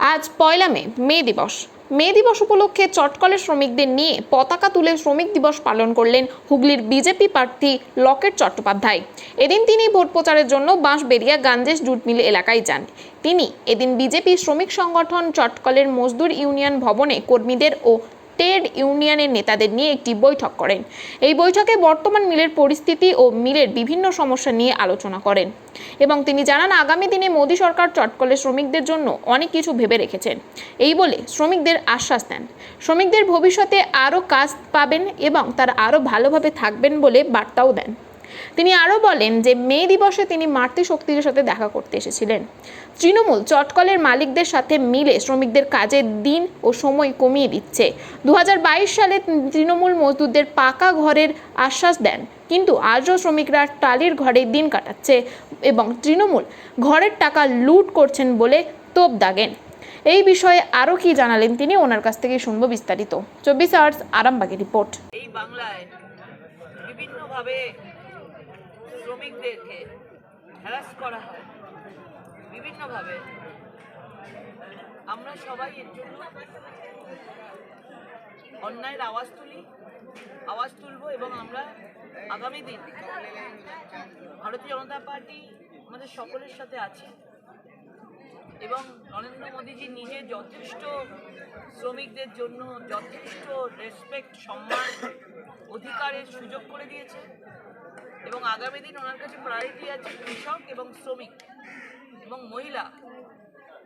আজ পয়লা মে দিবস। মে দিবস উপলক্ষে চটকলের শ্রমিকদের নিয়ে পতাকা তুলে শ্রমিক দিবস পালন করলেন হুগলির বিজেপি প্রার্থী লকেট চট্টোপাধ্যায়। এদিন তিনি ভোট প্রচারের জন্য বাঁশবেড়িয়া গাঞ্জেস জুট মিল এলাকায় যান। তিনি এদিন বিজেপি শ্রমিক সংগঠন চটকলের মজদুর ইউনিয়ন ভবনে কর্মীদের ও ট্রেড ইউনিয়নের নেতাদের নিয়ে একটি বৈঠক করেন। এই বৈঠকে বর্তমান মিলের পরিস্থিতি ও মিলের বিভিন্ন সমস্যা নিয়ে আলোচনা করেন এবং তিনি জানান আগামী দিনে মোদী সরকার চটকলের শ্রমিকদের জন্য অনেক কিছু ভেবে রেখেছেন। এই বলে শ্রমিকদের আশ্বাস দেন শ্রমিকদের ভবিষ্যতে আরও কাজ পাবেন এবং তারা আরও ভালোভাবে থাকবেন বলে বার্তাও দেন। তিনি আরও বলেন যে মে দিবসে তিনি মাতৃশক্তির সাথে দেখা করতে এসেছিলেন। তৃণমূল চটকলের মালিকদের সাথে মিলে শ্রমিকদের কাজের দিন ও সময় কমিয়ে দিচ্ছে। 2022 সালে তৃণমূল মজদুরদের পাকা ঘরের আশ্বাস দেন, কিন্তু আজও শ্রমিকরা টালির ঘরে দিন কাটাচ্ছে এবং তৃণমূল ঘরের টাকা লুট করছেন বলে তোপ দাগেন। এই বিষয়ে আরও কি জানালেন তিনি, ওনার কাছ থেকে শুনবো বিস্তারিত। 24 আওয়ার্স আরামবাগের রিপোর্ট। এই বাংলায় বিভিন্নভাবে শ্রমিকদেরকে হ্যারাস করা হয় বিভিন্নভাবে। আমরা সবাই এর জন্য অন্যায়ের আওয়াজ তুলব এবং আমরা আগামী দিন ভারতীয় জনতা পার্টি আমাদের সকলের সাথে আছে এবং নরেন্দ্র মোদীজি নিজে যথেষ্ট শ্রমিকদের জন্য যথেষ্ট রেসপেক্ট, সম্মান, অধিকারের সুযোগ করে দিয়েছে এবং আগামী দিন ওনার কাছে প্রায়োরিটি আছে কৃষক এবং শ্রমিক এবং মহিলা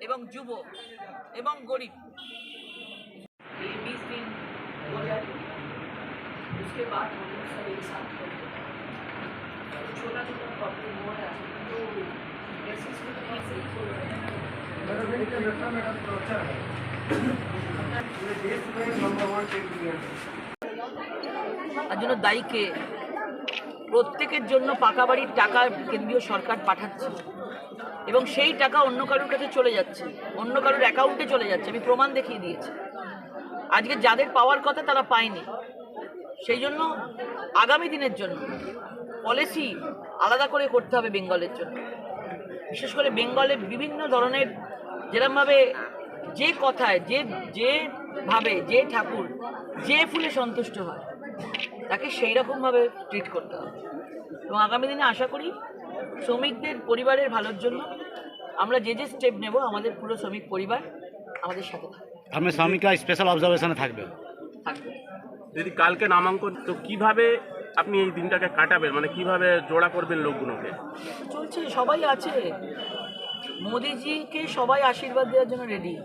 এবং যুব এবং গরিব। এই 20 दिन हो जाए, उसके बाद हम लोग सब एक साथ करते हैं। छोटा छोटा प्रॉब्लम हो रहा है तो बेसिस में ठीक से हो रहा है। তার জন্য দায়ী কে? প্রত্যেকের জন্য পাকা বাড়ির টাকা কেন্দ্রীয় সরকার পাঠাচ্ছে এবং সেই টাকা অন্য কারোর কাছে চলে যাচ্ছে, অন্য কারোর অ্যাকাউন্টে চলে যাচ্ছে। আমি প্রমাণ দেখিয়ে দিয়েছি। আজকে যাদের পাওয়ার কথা তারা পায়নি। সেই জন্য আগামী দিনের জন্য পলিসি আলাদা করে করতে হবে বেঙ্গলের জন্য। বিশেষ করে বেঙ্গলে বিভিন্ন ধরনের যেরকমভাবে যে কথায় যেভাবে যে ঠাকুর যে ফুলে সন্তুষ্ট হয় তাকে সেই রকমভাবে ট্রিট করতে হবে এবং আগামী দিনে আশা করি শ্রমিকদের পরিবারের ভালোর জন্য আমরা যে স্টেপ নেব আমাদের পুরো শ্রমিক পরিবার আমাদের সাথে থাকবে। আমি শ্রমিকরা স্পেশাল অবজারভেশনে থাকবে। যদি কালকে নামাঙ্কন, তো কিভাবে আপনি এই দিনটাকে কাটাবেন, মানে কিভাবে জোড়া করবেন লোকগুলোকে? চলছে, সবাই আছে। মোদিজিকে সবাই আশীর্বাদ দেওয়ার জন্য রেডি।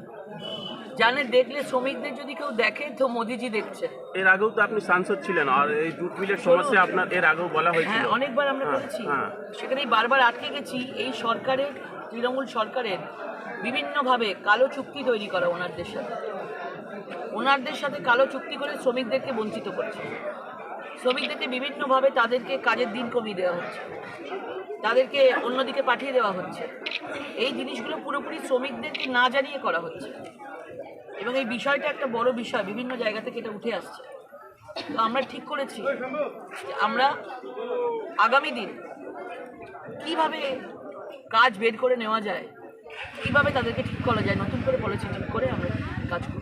জানে দেখলে শ্রমিকদের যদি কেউ দেখে তো মোদিজি দেখছে। এর আগেও তো আপনি সাংসদ ছিলেন, আর এই জুট মিলের সমস্যা আপনার এর আগেও বলা হয়েছিল। হ্যাঁ, অনেকবার আমরা করেছি। সেখানেই বারবার আটকে গেছি। এই সরকারের, তৃণমূল সরকারের বিভিন্নভাবে কালো চুক্তি তৈরি করা ওনারদের সাথে কালো চুক্তি করে শ্রমিকদেরকে বঞ্চিত করছে। শ্রমিকদেরকে বিভিন্নভাবে তাদেরকে কাজের দিন কমিয়ে দেওয়া হচ্ছে, তাদেরকে অন্যদিকে পাঠিয়ে দেওয়া হচ্ছে। এই জিনিসগুলো পুরোপুরি শ্রমিকদেরকে না জানিয়ে করা হচ্ছে এবং এই বিষয়টা একটা বড় বিষয়, বিভিন্ন জায়গা থেকে এটা উঠে আসছে। তো আমরা ঠিক করেছি আমরা আগামী দিন কিভাবে কাজ বের করে নেওয়া যায়, কিভাবে তাদেরকে ঠিক করা যায়, নতুন করে পলিসি ঠিক করে আমরা কাজ করব।